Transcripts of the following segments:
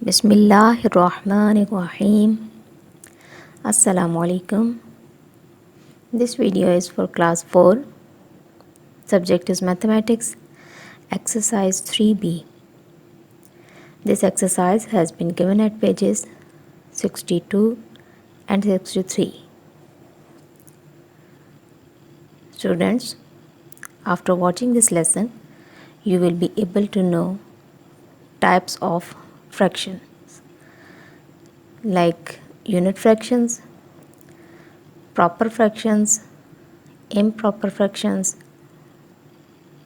Bismillahirrahmanirrahim. Assalamu alaikum. This video is for class 4. Subject is mathematics. Exercise 3B. This exercise has been given at pages 62 and 63. Students, after watching this lesson, you will be able to know types of fractions like unit fractions, proper fractions, improper fractions,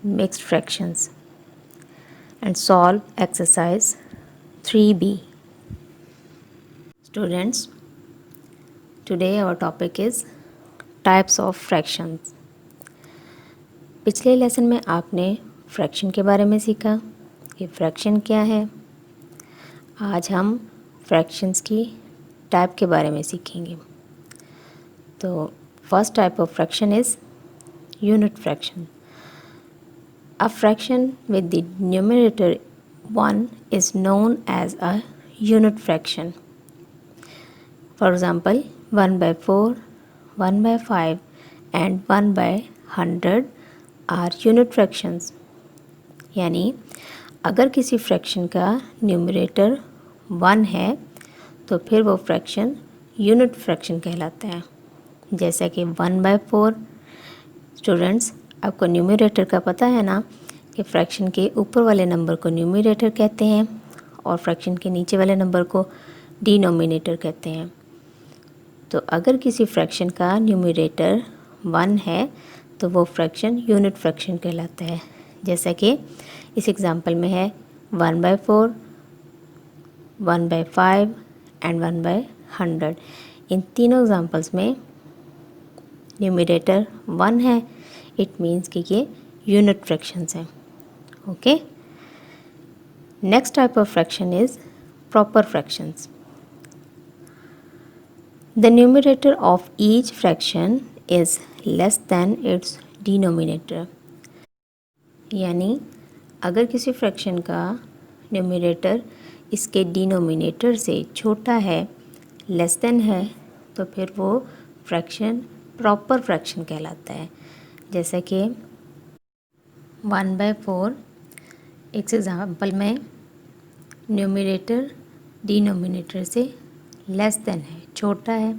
mixed fractions, and solve exercise 3B. Students, today our topic is types of fractions. पिछले lesson में आपने fraction के बारे में सीखा कि fraction क्या है। आज हम फ्रैक्शंस की टाइप के बारे में सीखेंगे। तो first type of fraction is unit fraction. A fraction with the numerator 1 is known as a unit fraction. For example 1/4, 1/5 and 1/100 are unit fractions. यानी अगर किसी फ्रैक्शन का न्यूमरेटर 1 है तो फिर वो फ्रैक्शन यूनिट फ्रैक्शन कहलाता है। जैसा कि 1/4। स्टूडेंट्स, आपको न्यूमरेटर का पता है ना कि फ्रैक्शन के ऊपर वाले नंबर को न्यूमरेटर कहते हैं और फ्रैक्शन के नीचे वाले नंबर को डिनोमिनेटर कहते हैं। तो अगर किसी फ्रैक्शन का न्यूमरेटर 1 है तो वो फ्रैक्शन यूनिट फ्रैक्शन कहलाता है। जैसा कि इस एग्ज़ाम्पल में है 1/4, 1/5 एंड 1/100। इन तीनों एग्ज़ाम्पल्स में न्यूमरेटर 1 है, इट मीन्स कि ये यूनिट फ्रैक्शंस हैं। Okay, next type of fraction is proper fractions. The numerator of each fraction is less than it's denominator. यानी अगर किसी फ्रैक्शन का न्यूमरेटर इसके डिनोमिनेटर से छोटा है, लेस देन है, तो फिर वो फ्रैक्शन प्रॉपर फ्रैक्शन कहलाता है। जैसे कि 1/4 इस एग्जाम्पल में न्यूमरेटर डिनोमिनेटर से लेस देन है, छोटा है,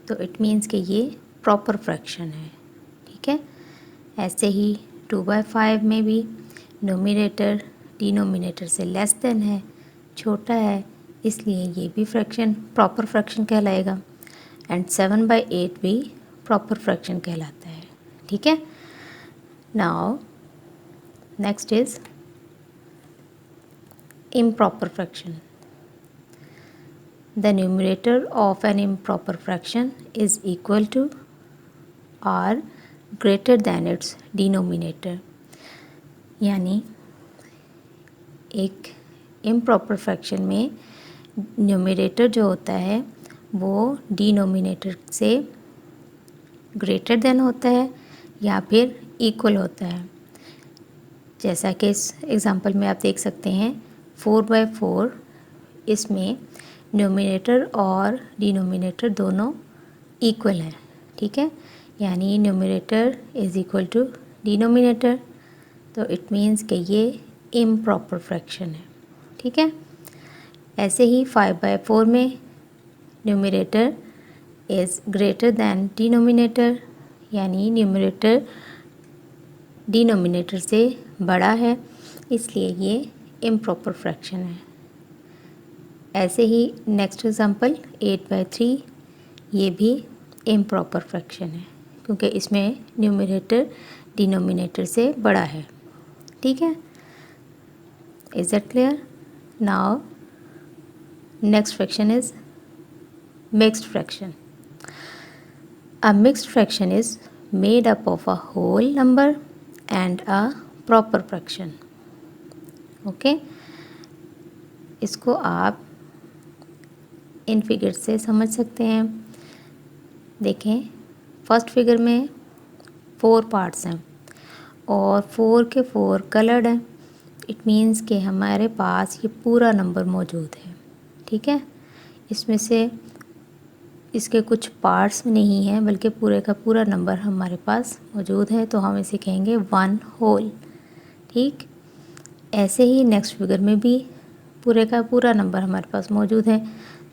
तो इट मीन्स कि ये प्रॉपर फ्रैक्शन है। ठीक है। ऐसे ही 2/5 में भी न्यूमरेटर डिनोमिनेटर से लेस देन है, छोटा है, इसलिए ये भी फ्रैक्शन प्रॉपर फ्रैक्शन कहलाएगा। एंड 7/8 भी प्रॉपर फ्रैक्शन कहलाता है। ठीक है। Now next is improper fraction. The numerator of an improper fraction is equal to or greater than its denominator. यानी एक improper fraction में न्यूमरेटर जो होता है वो डिनोमिनेटर से ग्रेटर देन होता है या फिर इक्वल होता है। जैसा कि इस एग्ज़ाम्पल में आप देख सकते हैं 4/4, इसमें न्यूमरेटर और डिनोमिनेटर दोनों इक्वल हैं। ठीक है। यानी numerator is equal to denominator, तो इट मीन्स कि ये इम्प्रॉपर फ्रैक्शन है। ठीक है। ऐसे ही 5/4 में numerator is greater than denominator, यानी न्यूमरेटर डिनोमिनेटर से बड़ा है, इसलिए ये इम्प्रॉपर फ्रैक्शन है। ऐसे ही नेक्स्ट एग्जांपल 8/3, ये भी इम्प्रॉपर फ्रैक्शन है क्योंकि इसमें न्यूमरेटर डिनोमिनेटर से बड़ा है। ठीक है। Is that clear? Now next fraction is mixed fraction. A mixed fraction is made up of a whole number and a proper fraction. Okay, इसको आप इन फिगर से समझ सकते हैं। देखें, फर्स्ट फिगर में 4 पार्ट्स हैं और 4 के 4 कलर्ड हैं। इट मीन्स कि हमारे पास ये पूरा नंबर मौजूद है। ठीक है। इसमें से इसके कुछ पार्ट्स नहीं हैं बल्कि पूरे का पूरा नंबर हमारे पास मौजूद है, तो हम इसे कहेंगे 1 होल। ठीक, ऐसे ही नेक्स्ट फिगर में भी पूरे का पूरा नंबर हमारे पास मौजूद है,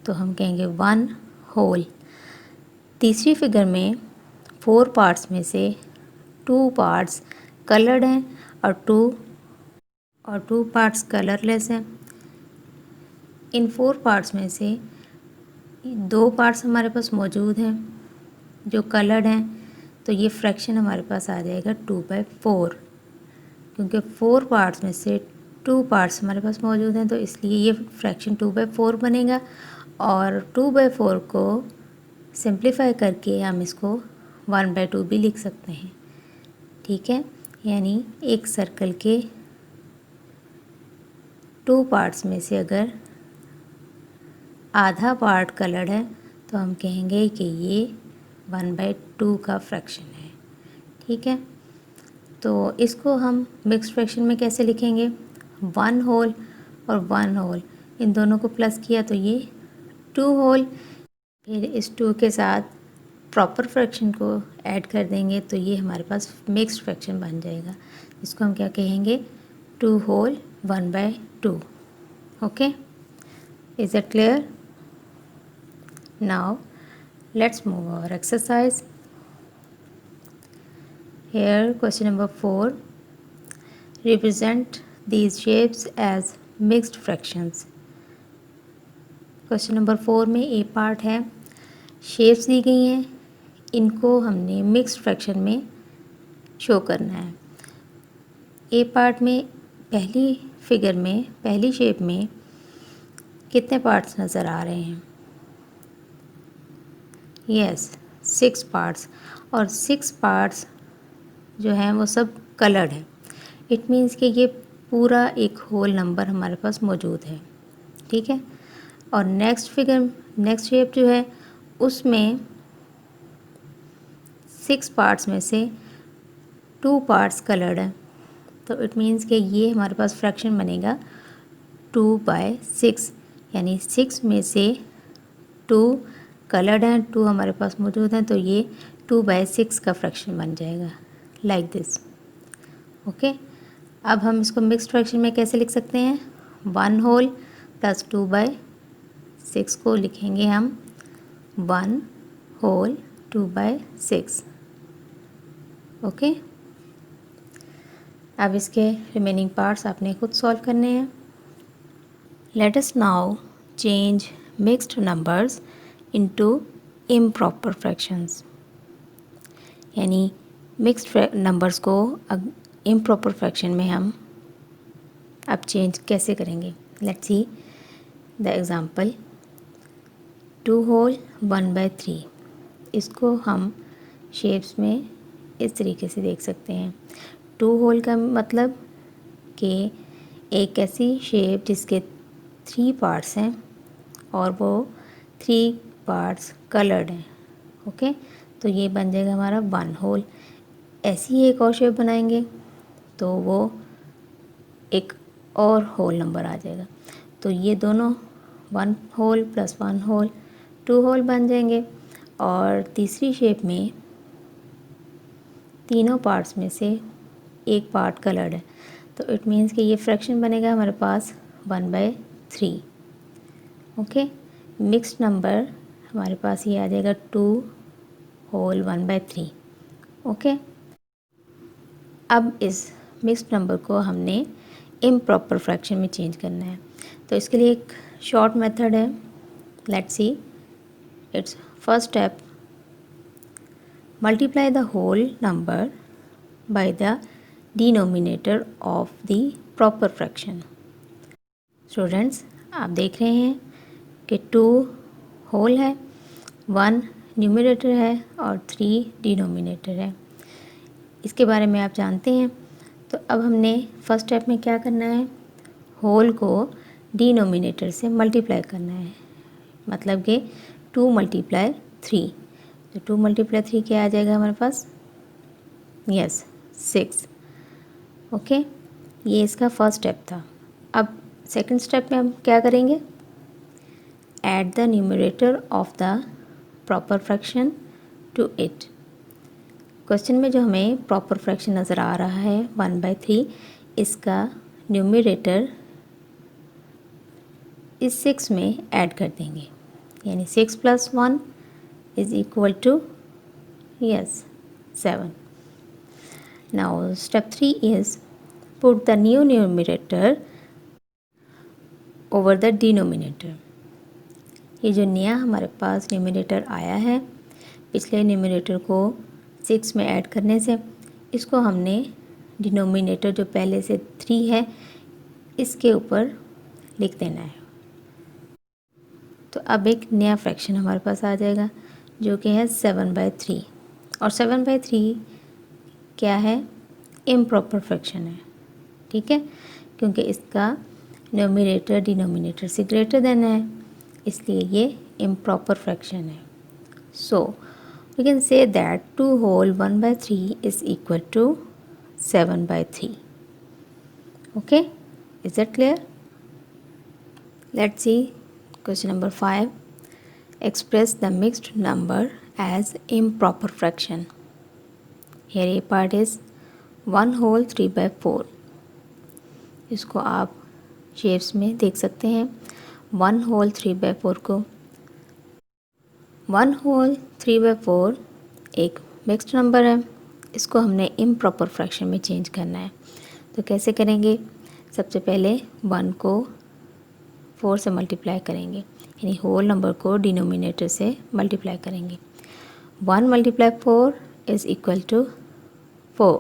तो हम कहेंगे 1 होल। तीसरी फिगर में 4 पार्ट्स में से 2 पार्ट्स कलर्ड हैं और 2 पार्ट्स कलरलेस हैं। इन 4 पार्ट्स में से 2 पार्ट्स हमारे पास मौजूद हैं जो कलर्ड हैं, तो ये फ्रैक्शन हमारे पास आ जाएगा 2/4, क्योंकि 4 पार्ट्स में से 2 पार्ट्स हमारे पास मौजूद हैं, तो इसलिए ये फ्रैक्शन 2/4 बनेगा। और 2/4 को सिंप्लीफाई करके हम इसको 1/2 भी लिख सकते हैं। ठीक है, यानी एक सर्कल के 2 पार्ट्स में से अगर आधा पार्ट कलर्ड है तो हम कहेंगे कि ये 1/2 का फ्रैक्शन है। ठीक है, तो इसको हम मिक्स्ड फ्रैक्शन में कैसे लिखेंगे? 1 होल और 1 होल, इन दोनों को प्लस किया तो ये 2 होल, फिर इस 2 के साथ प्रॉपर फ्रैक्शन को ऐड कर देंगे तो ये हमारे पास मिक्स्ड फ्रैक्शन बन जाएगा। इसको हम क्या कहेंगे? 2 whole 1/2। Okay, is it clear? Now let's move our exercise. Here question number 4, represent these shapes as mixed fractions. Question number 4 में ए पार्ट है, शेप्स दी गई हैं, इनको हमने मिक्स्ड फ्रैक्शन में शो करना है। ए पार्ट में पहली फिगर में पहली शेप में कितने पार्ट्स नज़र आ रहे हैं? यस, 6 पार्ट्स, और 6 पार्ट्स जो हैं वो सब कलर्ड है। इट मीन्स कि ये पूरा एक होल नंबर हमारे पास मौजूद है। ठीक है, और नेक्स्ट शेप जो है उसमें 6 पार्ट्स में से 2 पार्ट्स कलर्ड है, तो इट मीन्स कि ये हमारे पास फ्रैक्शन बनेगा 2/6, यानी 6 में से 2 कलर्ड हैं, 2 हमारे पास मौजूद हैं, तो ये 2/6 का फ्रैक्शन बन जाएगा, लाइक दिस। ओके, अब हम इसको मिक्स्ड फ्रैक्शन में कैसे लिख सकते हैं? 1 होल प्लस 2/6 को लिखेंगे हम 1 होल 2/6। ओके, अब इसके रिमेनिंग पार्ट्स आपने खुद सॉल्व करने हैं। Let us now change mixed numbers into improper fractions, यानी मिक्स्ड नंबर्स को इम्प्रॉपर फ्रैक्शन में हम अब चेंज कैसे करेंगे? Let's see the example 2 whole 1/3। इसको हम शेप्स में इस तरीके से देख सकते हैं। 2 होल का मतलब कि एक ऐसी शेप जिसके 3 पार्ट्स हैं और वो 3 पार्ट्स कलर्ड हैं। ओके, तो ये बन जाएगा हमारा 1 होल। ऐसी ही एक और शेप बनाएंगे तो वो एक और होल नंबर आ जाएगा, तो ये दोनों 1 होल प्लस 1 होल 2 होल बन जाएंगे। और तीसरी शेप में तीनों पार्ट्स में से एक पार्ट कलर्ड है, तो इट मीन्स कि ये फ्रैक्शन बनेगा हमारे पास 1/3। ओके, मिक्स्ड नंबर हमारे पास ये आ जाएगा 2 होल 1/3। ओके, अब इस मिक्स्ड नंबर को हमने इम्प्रॉपर फ्रैक्शन में चेंज करना है, तो इसके लिए एक शॉर्ट मेथड है। Let's see its first step, multiply the whole number by the denominator of the proper fraction. Students, आप देख रहे हैं कि 2 होल है, 1 न्यूमरेटर है और 3 डिनोमिनेटर है। इसके बारे में आप जानते हैं। तो अब हमने फर्स्ट स्टेप में क्या करना है? होल को डिनोमिनेटर से मल्टीप्लाई करना है, मतलब कि 2 × 3। तो 2 × 3 क्या आ जाएगा हमारे पास? यस, 6। ओके, ये इसका फर्स्ट स्टेप था। अब सेकंड स्टेप में हम क्या करेंगे? add the numerator of the proper fraction to it। Question में जो हमें प्रॉपर फ्रैक्शन नज़र आ रहा है 1/3, इसका न्यूमरेटर इस 6 में ऐड कर देंगे, यानी 6 + 1 = yes 7। Now step 3 is put the new numerator over the denominator। ये जो नया हमारे पास न्यूमरेटर आया है, पिछले न्यूमरेटर को 6 में ऐड करने से इसको हमने डिनोमिनेटर जो पहले से 3 है इसके ऊपर लिख देना है। तो अब एक नया फ्रैक्शन हमारे पास आ जाएगा जो कि है 7/3। और 7/3 क्या है? इम्प्रॉपर फ्रैक्शन है, ठीक है, क्योंकि इसका न्यूमरेटर डिनोमिनेटर से ग्रेटर देन है, इसलिए ये इम्प्रॉपर फ्रैक्शन है। So we can say that 2 whole 1/3 is equal to 7/3। Okay, is that clear? Let's see question number 5। Express the mixed number as improper fraction. Here A part is 1 whole 3/4। इसको आप shapes में देख सकते हैं। 1 whole 3/4 को 1 whole 3/4 एक mixed number है, इसको हमने इम्प्रॉपर फ्रैक्शन में चेंज करना है। तो कैसे करेंगे? सबसे पहले 1 को 4 से मल्टीप्लाई करेंगे, यानी होल नंबर को डिनोमिनेटर से मल्टीप्लाई करेंगे। 1 × 4 = 4।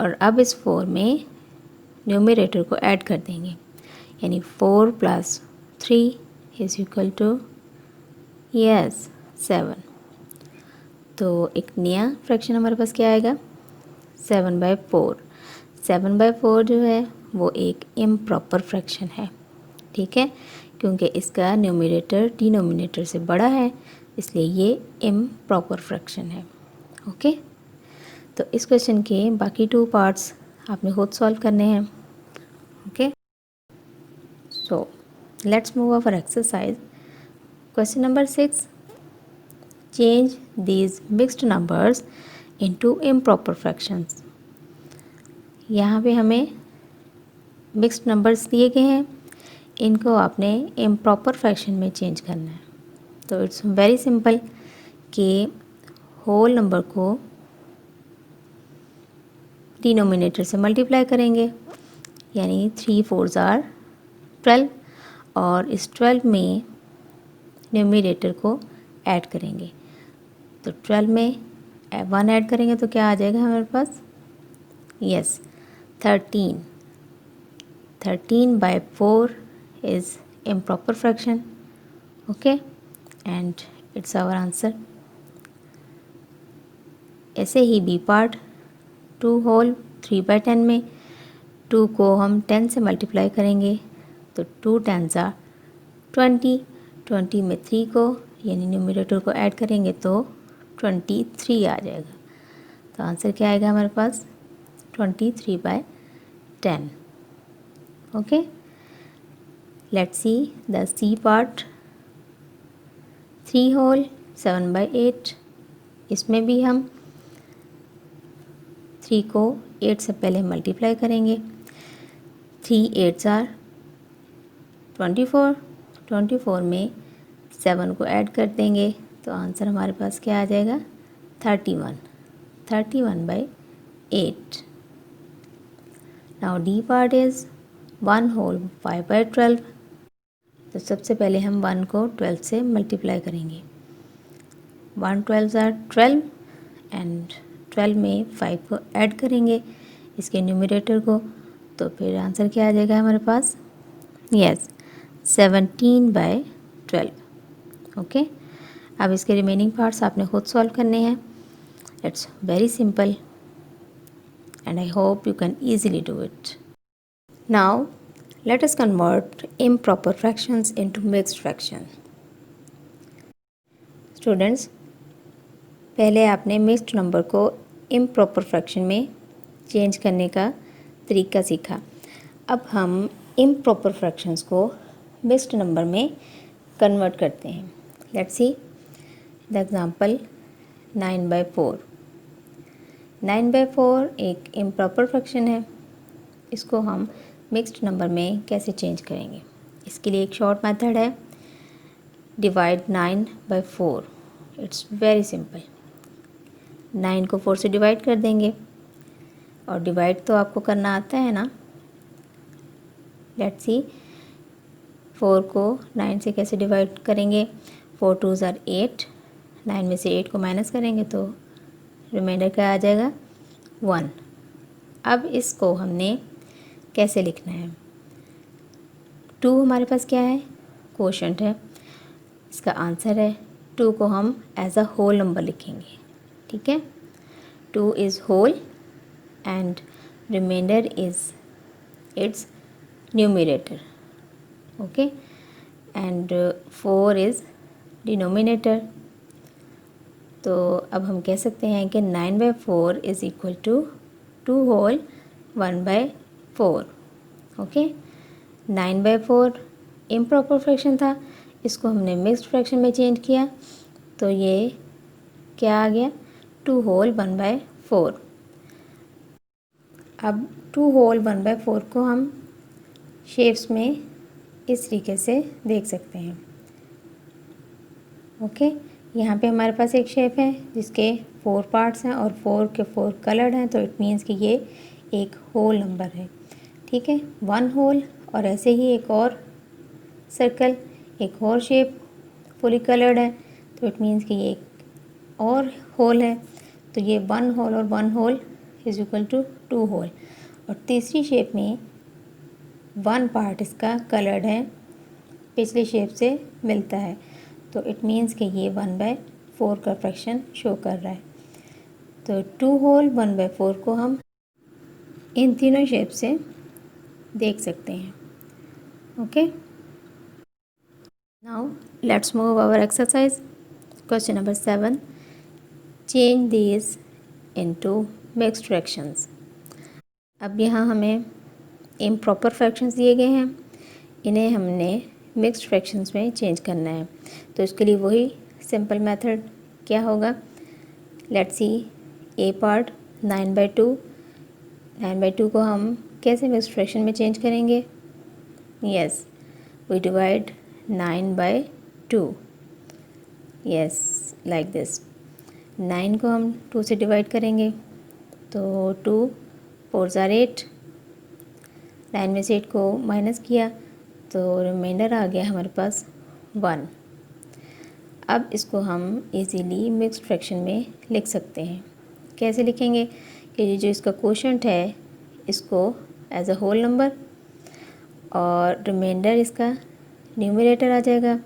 और अब इस 4 में न्यूमरेटर को ऐड कर देंगे, यानी 4 + 3 = yes 7। तो एक नया फ्रैक्शन हमारे पास क्या आएगा? 7/4। 7/4 जो है वो एक इम्प्रॉपर फ्रैक्शन है, ठीक है, क्योंकि इसका न्यूमरेटर डिनोमिनेटर से बड़ा है, इसलिए ये इम्प्रॉपर फ्रैक्शन है। ओके, तो इस क्वेश्चन के बाकी 2 पार्ट्स आपने खुद सॉल्व करने हैं। Okay, so let's move our exercise. Question number 6, change these mixed numbers into improper fractions. यहाँ पे हमें मिक्स्ड नंबर्स दिए गए हैं, इनको आपने इम्प्रॉपर फ्रैक्शन में चेंज करना है। तो इट्स वेरी सिंपल कि होल नंबर को डिनोमिनेटर से मल्टीप्लाई करेंगे, यानी 3 4s are 12, और इस 12 में न्यूमरेटर को ऐड करेंगे। तो 12 में 1 ऐड करेंगे तो क्या आ जाएगा हमारे पास? Yes 13। 13/4 is improper fraction। okay, and it's our answer। ऐसे ही बी पार्ट 2 whole 3/10 में 2 को हम 10 से मल्टीप्लाई करेंगे, तो 2 10s are 20। 20 में 3 को यानी न्यूमरेटर को ऐड करेंगे तो 23 आ जाएगा। तो आंसर क्या आएगा हमारे पास? 23/10। Okay, let's see the C part. 3 whole 7/8। इसमें भी हम 3 को 8 से पहले मल्टीप्लाई करेंगे। 3 8s are 24। 24 में 7 को ऐड कर देंगे, तो आंसर हमारे पास क्या आ जाएगा? 31। 31/8। Now D part is 1 whole 5/12। तो सबसे पहले हम 1 को 12 से मल्टीप्लाई करेंगे। 1 12s are 12 एंड 12 में 5 को ऐड करेंगे इसके न्यूमरेटर को, तो फिर आंसर क्या आ जाएगा हमारे पास? यस 17/12। ओके, अब इसके रिमेनिंग पार्ट्स आपने खुद सॉल्व करने हैं। It's very simple and I hope you can easily do it। Now let us convert improper fractions into mixed fraction। Students, पहले आपने मिक्स्ड नंबर को इम्प्रॉपर फ्रैक्शन में चेंज करने का तरीका सीखा। अब हम इम्प्रॉपर फ्रैक्शंस को मिक्स्ड नंबर में कन्वर्ट करते हैं। Let's see the example 9/4। 9/4 एक इम्प्रॉपर फ्रैक्शन है, इसको हम मिक्स्ड नंबर में कैसे चेंज करेंगे। इसके लिए एक शॉर्ट मेथड है, डिवाइड 9/4। It's very simple. 9 को 4 से डिवाइड कर देंगे, और डिवाइड तो आपको करना आता है ना। लेट्स सी 4 को 9 से कैसे डिवाइड करेंगे। 4 2s are 8, 9 में से 8 को माइनस करेंगे तो रिमाइंडर क्या आ जाएगा, 1। अब इसको हमने कैसे लिखना है। 2 हमारे पास क्या है, कोशेंट है, इसका आंसर है। 2 को हम एज अ होल नंबर लिखेंगे, ठीक है। 2 is whole and remainder is its numerator, okay, and 4 is denominator. तो अब हम कह सकते हैं कि 9/4 is equal to 2 whole 1/4, okay. 9/4 improper fraction था, इसको हमने मिक्स्ड फ्रैक्शन में चेंज किया, तो ये क्या आ गया, 2 होल 1/4। अब 2 होल 1/4 को हम शेप्स में इस तरीके से देख सकते हैं, ओके। यहाँ पे हमारे पास एक शेप है जिसके 4 पार्ट्स हैं और 4 के 4 कलर्ड हैं, तो इट मीन्स कि ये एक होल नंबर है, ठीक है। 1 होल, और ऐसे ही एक और सर्कल, एक और शेप फुली कलर्ड है, तो इट मीन्स कि ये एक और होल है, तो ये 1 होल और 1 whole is equal to 2 whole. और तीसरी शेप में 1 पार्ट इसका कलर्ड है, पिछली शेप से मिलता है, तो इट मीन्स कि ये 1/4 का फ्रैक्शन शो कर रहा है। तो 2 होल 1/4 को हम इन तीनों शेप से देख सकते हैं, okay. Now let's move our exercise. Question number 7, change these into mixed fractions. अब यहाँ हमें इम्प्रॉपर फ्रैक्शंस दिए गए हैं, इन्हें हमने मिक्स्ड फ्रैक्शंस में चेंज करना है। तो इसके लिए वही सिंपल मेथड क्या होगा। Let's see A part 9/2। 9/2 को हम कैसे मिक्स्ड फ्रैक्शन में चेंज करेंगे। Yes, we divide 9/2। Yes, like this. 9 को हम 2 से डिवाइड करेंगे, तो 2 4s are 8। 9 में से 8 को माइनस किया तो रिमाइंडर आ गया हमारे पास 1। अब इसको हम इजीली मिक्स्ड फ्रैक्शन में लिख सकते हैं। कैसे लिखेंगे कि जो इसका कोशेंट है इसको एज अ होल नंबर, और रिमाइंडर इसका न्यूमरेटर आ जाएगा,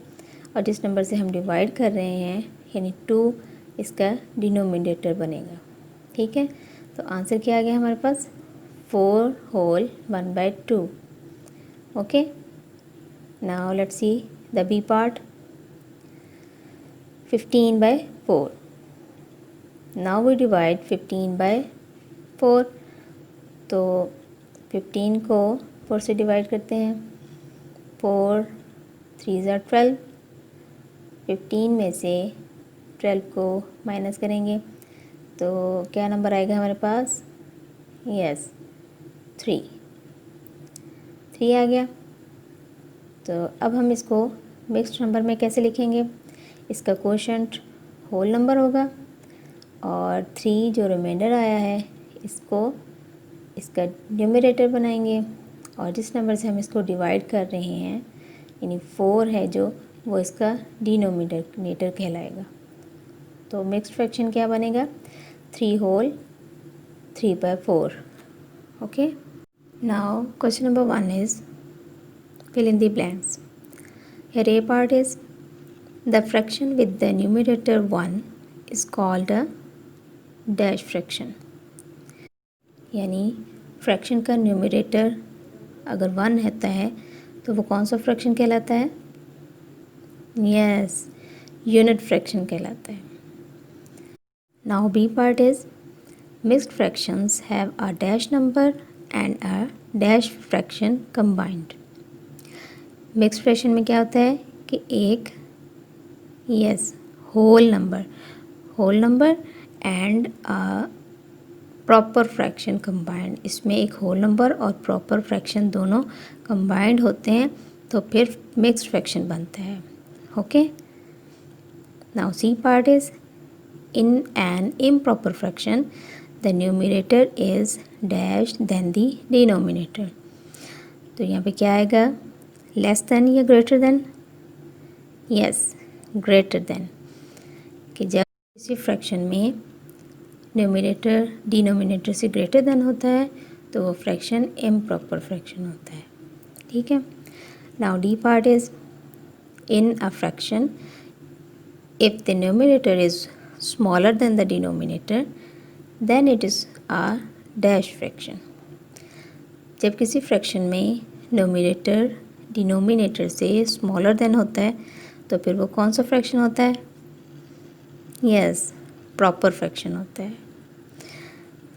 और जिस नंबर से हम डिवाइड कर रहे हैं यानी 2 इसका डिनोमिनेटर बनेगा, ठीक है। तो आंसर क्या आ गया हमारे पास, 4 whole 1/2, okay. Now let's see the B part, 15/4। Now we divide 15/4, तो 15 को 4 से डिवाइड करते हैं, 4 3s are 12। 15 में से 12 को माइनस करेंगे तो क्या नंबर आएगा हमारे पास, यस 3 आ गया। तो अब हम इसको मिक्स्ड नंबर में कैसे लिखेंगे। इसका कोशेंट होल नंबर होगा, और 3 जो रिमाइंडर आया है इसको इसका न्यूमरेटर बनाएंगे, और जिस नंबर से हम इसको डिवाइड कर रहे हैं यानी 4 है जो, वो इसका डिनोमिनेटर कहलाएगा। तो मिक्स्ड फ्रैक्शन क्या बनेगा, 3 whole 3/4, okay. Now question number 1 is fill in the blanks. Here A part is the fraction with the numerator 1 is called a dash fraction, यानी फ्रैक्शन का न्यूमरेटर अगर 1 होता है तो वो कौन सा फ्रैक्शन कहलाता है, यस यूनिट फ्रैक्शन कहलाता है। Now B part is mixed fractions have a dash number and a dash fraction combined. Mixed fraction में क्या होता है कि एक yes whole number and proper fraction combined, इसमें एक होल नंबर और प्रॉपर फ्रैक्शन दोनों कंबाइंड होते हैं तो फिर मिक्स्ड फ्रैक्शन बनता है. Okay, now C part is in an improper fraction the numerator is dash then the denominator. तो यहाँ पे क्या आएगा, लेस देन या greater than? Yes, greater than. कि जब किसी फ्रैक्शन में न्यूमरेटर डिनोमिनेटर से ग्रेटर देन होता है तो वो फ्रैक्शन इम्प्रॉपर फ्रैक्शन होता है. ठीक है. Now D part is in a fraction if the numerator is smaller than the denominator then it is a dash fraction. जब किसी फ्रैक्शन में न्यूमरेटर डिनोमिनेटर से स्मॉलर देन होता है तो फिर वो कौन सा फ्रैक्शन होता है? यस, प्रॉपर फ्रैक्शन होता है.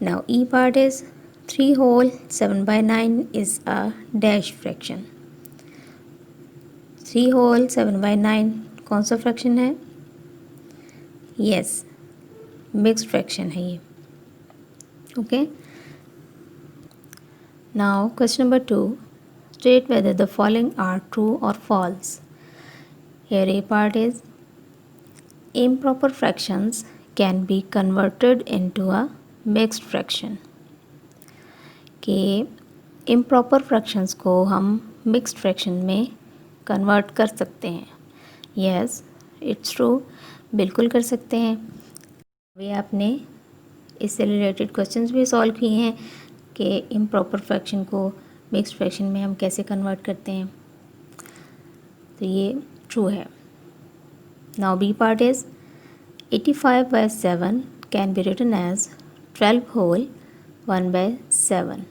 Now E part is 3 whole 7/9 is a dash fraction. 3 whole 7/9 कौन सा फ्रैक्शन है? यस, मिक्स्ड फ्रैक्शन है ये. Okay. Now question number 2, state whether the following are true or false. Here a part is improper fractions can be converted into a mixed fraction. कि improper fractions को हम mixed fraction में convert कर सकते हैं. Yes, it's true, बिल्कुल कर सकते हैं. अभी आपने इससे रिलेटेड क्वेश्चंस भी सॉल्व किए हैं कि improper fraction को mixed fraction में हम कैसे कन्वर्ट करते हैं. तो ये ट्रू है. Now B part is 85/7 can be written as 12 whole 1/7.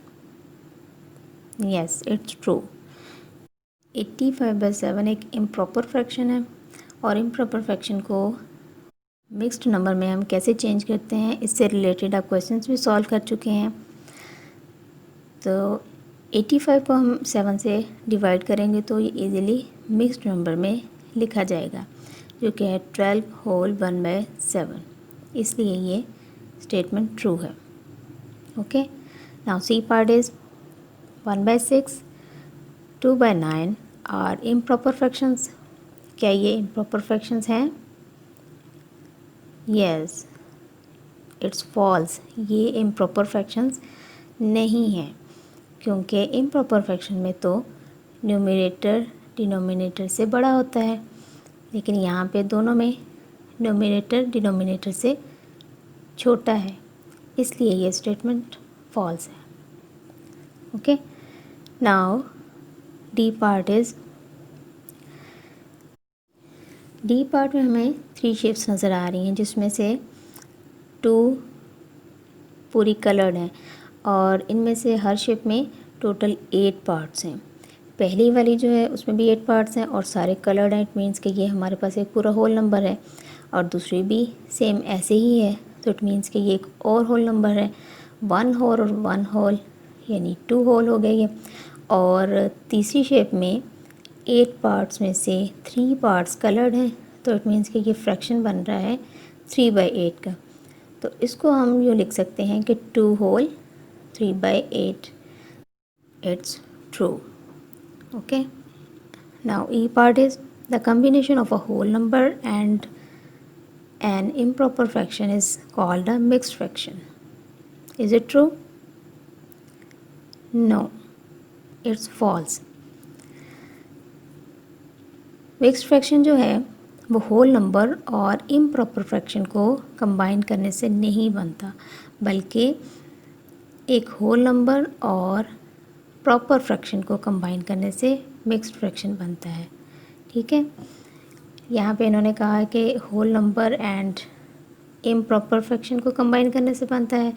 Yes, it's true. 85/7 एक इम्प्रॉपर फ्रैक्शन है और इम्प्रॉपर फ्रैक्शन को मिक्स्ड नंबर में हम कैसे चेंज करते हैं इससे रिलेटेड आप क्वेश्चंस भी सॉल्व कर चुके हैं. तो 85 को हम 7 से डिवाइड करेंगे तो ये इजीली मिक्स्ड नंबर में लिखा जाएगा जो कि है 12 होल 1/7. इसलिए ये स्टेटमेंट ट्रू है. Okay. Now C part is 1/6 2/9 are improper fractions. क्या ये इम्प्रॉपर फ्रैक्शंस हैं? Yes, it's false. ये इम्प्रॉपर फ्रैक्शंस नहीं हैं क्योंकि इम्प्रॉपर फ्रैक्शन में तो न्यूमरेटर डिनोमिनेटर से बड़ा होता है, लेकिन यहाँ पे दोनों में न्यूमरेटर डिनोमिनेटर से छोटा है, इसलिए ये स्टेटमेंट फॉल्स है. Okay. Now D part is D part में हमें 3 शेप्स नज़र आ रही हैं जिसमें से 2 पूरी कलर्ड हैं और इनमें से हर शेप में टोटल 8 पार्ट्स हैं. पहली वाली जो है उसमें भी 8 पार्ट्स हैं और सारे कलर्ड हैं. इट मीन्स कि ये हमारे पास एक पूरा होल नंबर है. और दूसरी भी सेम ऐसे ही है तो इट मीन्स कि ये एक और होल नंबर है. 1 होल और 1 होल यानी 2 होल हो गए ये. और तीसरी शेप में 8 पार्ट्स में से 3 पार्ट्स कलर्ड हैं तो इट मीन्स कि ये फ्रैक्शन बन रहा है 3/8 का. तो इसको हम यूँ लिख सकते हैं कि 2 whole 3/8. It's true. Okay. Now E part is the combination of a whole number and an improper fraction is called a mixed fraction. Is it true? No, it's false. Mixed fraction जो है वो whole number और improper fraction को combine करने से नहीं बनता, बल्कि एक होल नंबर और प्रॉपर फ्रैक्शन को कंबाइन करने से मिक्स्ड फ्रैक्शन बनता है. ठीक है. यहाँ पे इन्होंने कहा है कि whole number and improper fraction को कंबाइन करने से बनता है,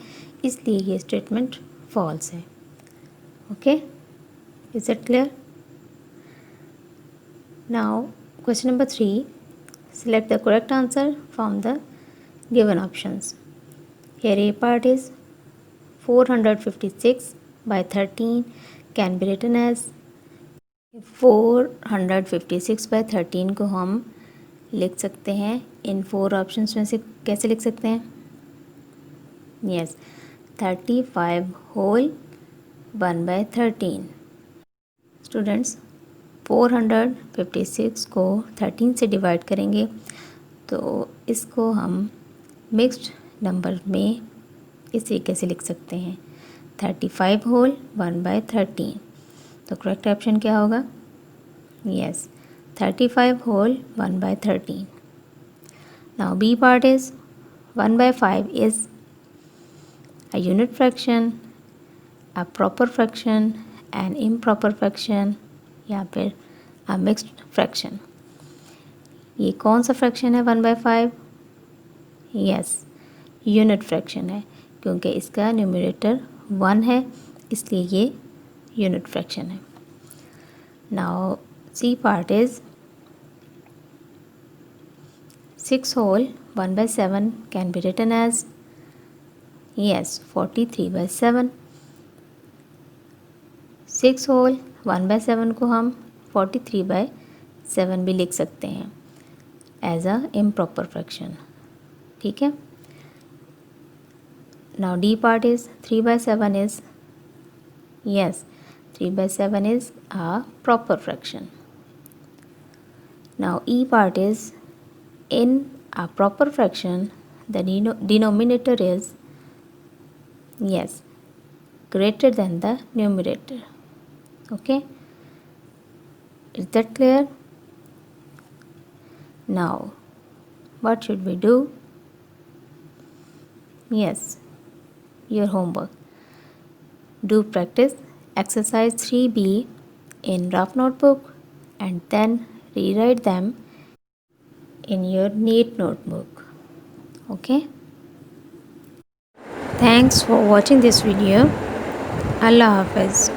इसलिए ये स्टेटमेंट फॉल्स है. Okay. Is it clear? Now question number 3, select the correct answer from the given options. Here a part is 456/13 can be written as. 456/13 को हम लिख सकते हैं इन 4 ऑप्शंस में से। कैसे लिख सकते हैं? Yes, 35 whole 1/13। स्टूडेंट्स, 456 को 13 से डिवाइड करेंगे तो इसको हम मिक्स्ड नंबर में इस तरीके से लिख सकते हैं, 35 होल 1/13। तो करेक्ट ऑप्शन क्या होगा? Yes, 35 whole 1/13। Now B part is 1/5 is a unit fraction, a proper fraction, an improper fraction या फिर a mixed fraction। ये कौन सा फ्रैक्शन है 1/5? यस, यूनिट फ्रैक्शन है, क्योंकि इसका न्यूमरेटर 1 है, इसलिए ये यूनिट फ्रैक्शन है। Now C part is 6 whole 1/7 can be written as yes 43/7। 6 whole 1/7 को हम 43/7 भी लिख सकते हैं एज अ इम्प्रॉपर फ्रैक्शन। ठीक है। Now D part is 3/7 is yes 3/7 is a proper fraction. Now E part is in a proper fraction the denominator is yes greater than the numerator. Okay, is that clear? Now what should we do? Yes, your homework. Do practice exercise 3B in rough notebook and then rewrite them in your neat notebook. Okay? Thanks for watching this video. Allah Hafiz.